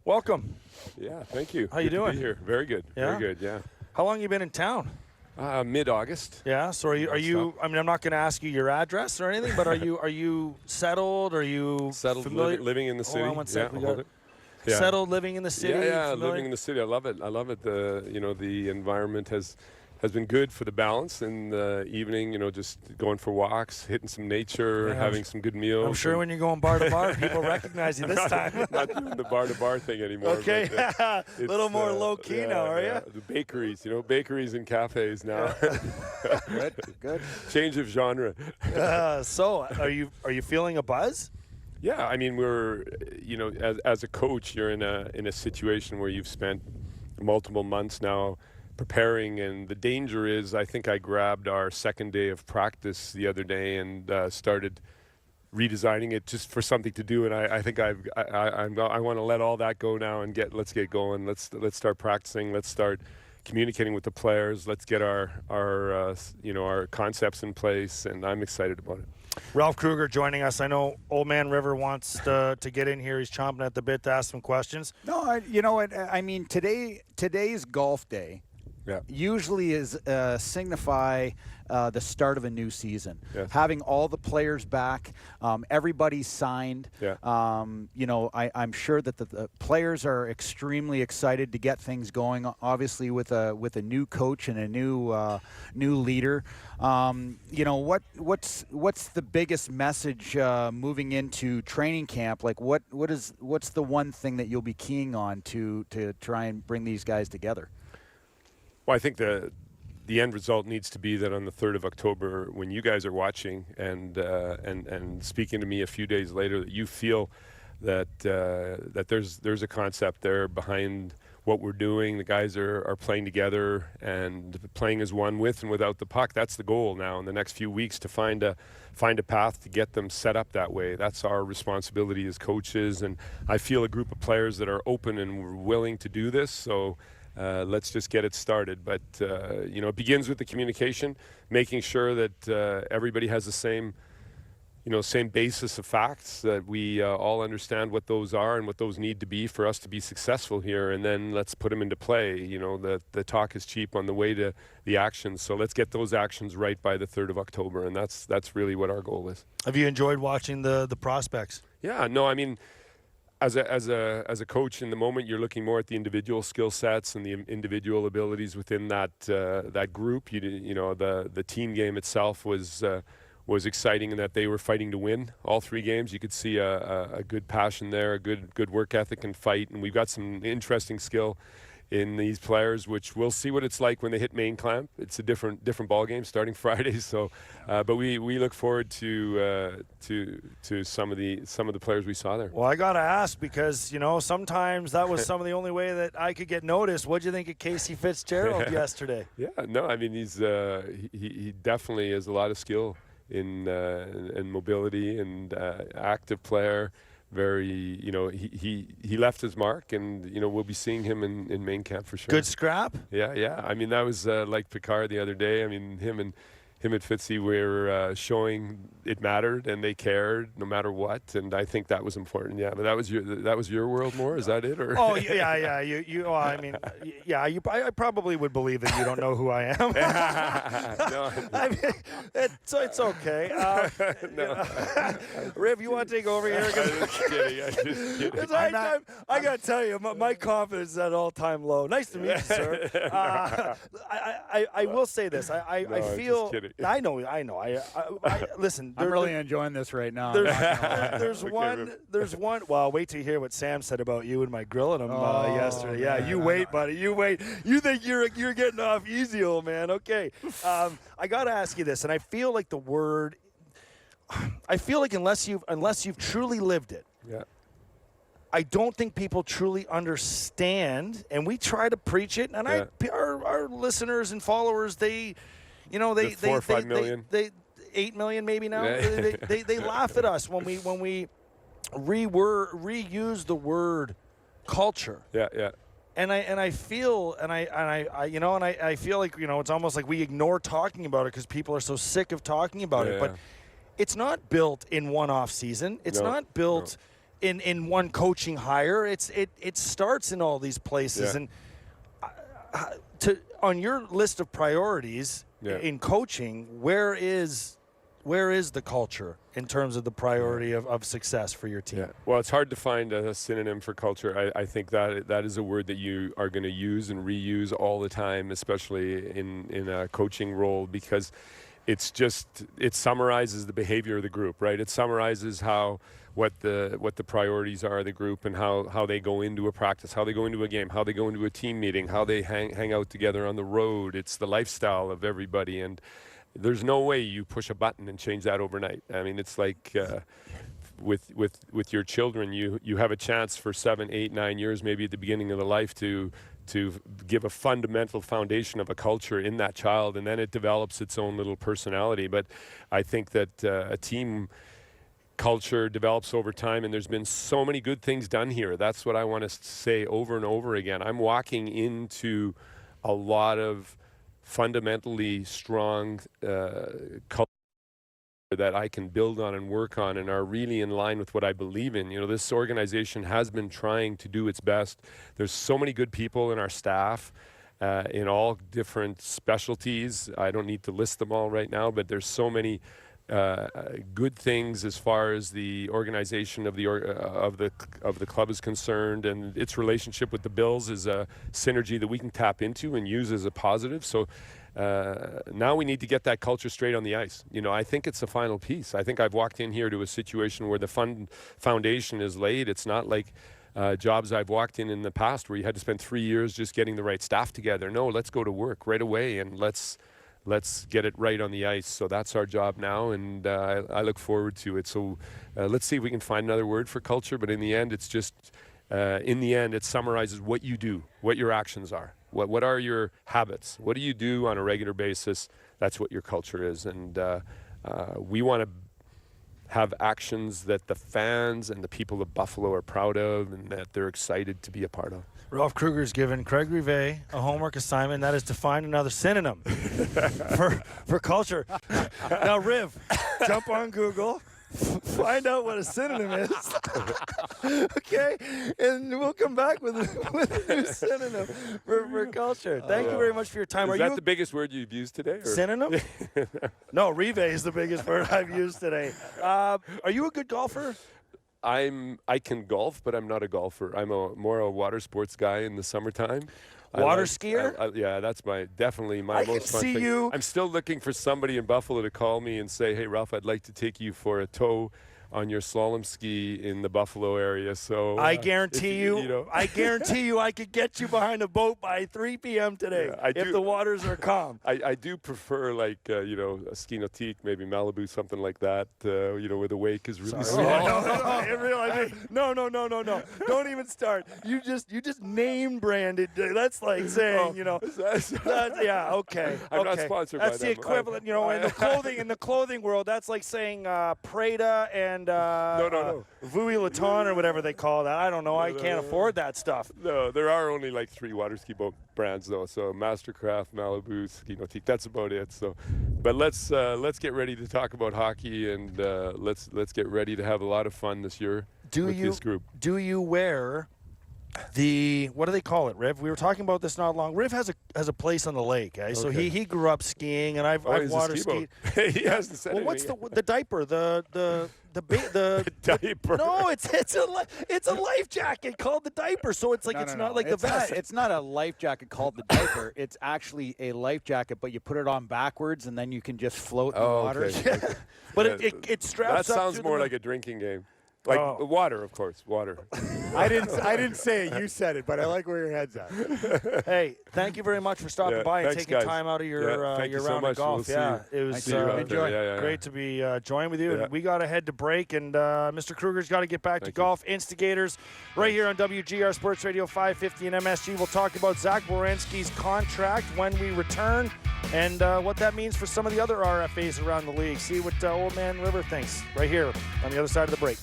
Welcome. Yeah, thank you. How you doing? To be here. Very good. Yeah? Very good. Yeah. How long you been in town? Mid-August. Yeah. So are you? I mean, I'm not going to ask you your address or anything, but are you settled? Are you Settled, familiar? living in the city. Hold on one sec. Yeah, we hold got it. Yeah. settled, living in the city. Yeah, familiar? living in the city. I love it. I love it. The environment has been good for the balance in the evening. Just going for walks, hitting some nature, Yeah, having some good meals. I'm sure when you're going bar to bar, people recognize you this time. Not doing the bar to bar thing anymore. Okay, but, a little more low key now, are you? The bakeries, bakeries and cafes now. Good. Change of genre. So, are you feeling a buzz? Yeah, I mean, we're, as a coach, you're in a situation where you've spent multiple months now preparing, and the danger is, I think I grabbed our second day of practice the other day and started redesigning it just for something to do, and I think I want to let all that go now and let's get going. Let's start practicing. Let's start communicating with the players. Let's get our concepts in place, and I'm excited about it. Ralph Krueger joining us. I know Old Man River wants to get in here. He's chomping at the bit to ask some questions. No, you know what? I mean, today's golf day usually is signify the start of a new season. Yes. Having all the players back, everybody's signed. Yeah. I'm sure that the players are extremely excited to get things going. Obviously, with a new coach and a new leader. What's the biggest message moving into training camp? Like, what's the one thing that you'll be keying on to try and bring these guys together? Well, I think the end result needs to be that on the 3rd of October, when you guys are watching and speaking to me a few days later, that you feel that there's a concept there behind what we're doing. The guys are playing together and playing as one with and without the puck. That's the goal now in the next few weeks, to find a path to get them set up that way. That's our responsibility as coaches, and I feel a group of players that are open and willing to do this. So let's just get it started. But, it begins with the communication, making sure that everybody has the same basis of facts, that we all understand what those are and what those need to be for us to be successful here. And then let's put them into play. The talk is cheap on the way to the actions. So let's get those actions right by the 3rd of October. And that's really what our goal is. Have you enjoyed watching the prospects? Yeah, no, I mean, as a coach, in the moment, you're looking more at the individual skill sets and the individual abilities within that group. The team game itself was exciting in that they were fighting to win all 3 games. You could see a good passion there, a good work ethic and fight, and we've got some interesting skill in these players, which we'll see what it's like when they hit main clamp. It's a different ball game starting Friday. So, but we look forward to some of the players we saw there. Well, I gotta ask, because sometimes that was some of the only way that I could get noticed. What'd you think of Casey Fitzgerald yesterday? Yeah, no, I mean, he definitely has a lot of skill in mobility and active player. Very, he left his mark, and we'll be seeing him in main camp for sure. Good scrap. Yeah. I mean, that was like Picard the other day. I mean, him and Fitzy were showing it mattered and they cared no matter what, and I think that was important. Yeah, but that was your world more. Is that it? Or? Oh yeah. I probably would believe that you don't know who I am. No. I mean, it's okay. No. Riv, you want to take over here? I'm just kidding. I got to tell you, my confidence is at all-time low. Nice to meet you, sir. I will say this. I feel. I know. Listen. I'm really enjoying this right now. There's one. Well, wait till you hear what Sam said about you and my grilling him yesterday. Yeah, man, you wait, buddy. You wait. You think you're getting off easy, old man? Okay. I got to ask you this, and I feel like unless you've truly lived it. Yeah. I don't think people truly understand, and we try to preach it. And our listeners and followers, they 4 or 5 million. 8 million maybe now. Yeah. They laugh at us when we reuse the word culture. Yeah. And I feel like it's almost like we ignore talking about it because people are so sick of talking about it. But it's not built in one off season. It's not built in one coaching hire. It starts in all these places. And on your list of priorities in coaching, where is the culture in terms of the priority of success for your team? Yeah. Well, it's hard to find a synonym for culture. I think that is a word that you are going to use and reuse all the time, especially in a coaching role, because it summarizes the behavior of the group, right? It summarizes what the priorities are of the group, and how they go into a practice, how they go into a game, how they go into a team meeting, how they hang out together on the road. It's the lifestyle of everybody, and there's no way you push a button and change that overnight. I mean, it's like with your children, you have a chance for 7, 8, 9 years, maybe at the beginning of the life, to give a fundamental foundation of a culture in that child, and then it develops its own little personality. But I think that a team culture develops over time, and there's been so many good things done here. That's what I want to say over and over again. I'm walking into a lot of fundamentally strong culture that I can build on and work on, and are really in line with what I believe in. You know, this organization has been trying to do its best. There's so many good people in our staff in all different specialties. I don't need to list them all right now, but there's so many good things as far as the organization of the club is concerned, and its relationship with the Bills is a synergy that we can tap into and use as a positive. So now we need to get that culture straight on the ice. You know, I think it's the final piece. I think I've walked in here to a situation where the foundation is laid. It's not like jobs I've walked in the past where you had to spend 3 years just getting the right staff together. No, let's go to work right away, and let's get it right on the ice. So that's our job now, and I look forward to it. So let's see if we can find another word for culture, but in the end, it's just, it summarizes what you do, what your actions are. What are your habits? What do you do on a regular basis? That's what your culture is. And we want to have actions that the fans and the people of Buffalo are proud of, and that they're excited to be a part of. Ralph Krueger's given Craig Rivet a homework assignment, and that is to find another synonym for culture. Now, Riv, jump on Google, find out what a synonym is, okay? And we'll come back with a new synonym for culture. Thank you very much for your time. Is that the biggest word you've used today? Or? Synonym? No, Rivet is the biggest word I've used today. Are you a good golfer? I can golf, but I'm not a golfer. I'm more a water sports guy in the summertime. Water skier? Yeah, that's definitely my most fun thing. You. I'm still looking for somebody in Buffalo to call me and say, "Hey, Ralph, I'd like to take you for a tow on your slalom ski in the Buffalo area." So I guarantee you, I guarantee you, I could get you behind a boat by 3 p.m. today if the waters are calm. I do prefer a ski nautique, maybe Malibu, something like that. Where the wake is really small. No. Don't even start. You just name branded. That's like saying, okay. I'm not sponsored by them. That's the equivalent, in the clothing world. That's like saying Prada and no. Vuitton Vuitton or whatever they call that. I don't know. I can't afford that stuff. No, there are only like 3 water ski boat brands though. So Mastercraft, Malibu, Ski Nautique. That's about it. So, but let's get ready to talk about hockey, and let's get ready to have a lot of fun this year with this group. Do you wear what do they call it, Riv? We were talking about this not long. Riv has a place on the lake, eh? So he grew up skiing, and I've water skied. He hasn't said anything. What's the diaper? The diaper. No, it's a life jacket called the diaper. So it's like not like the vest. It's not a life jacket called the diaper. It's actually a life jacket, but you put it on backwards, and then you can just float in the water. Okay. But it straps up. That up. sounds more like a drinking game. Like water, of course, water. I didn't say it. You said it, but I like where your head's at. Hey, thank you very much for stopping by and taking time out of your round of golf. It was great to be joined with you. Yeah. And we got to head to break, and Mr. Krueger's got to get back to golf. Instigators right here on WGR Sports Radio 550 and MSG. We'll talk about Zach Werenski's contract when we return, and what that means for some of the other RFAs around the league. See what Old Man River thinks right here on the other side of the break.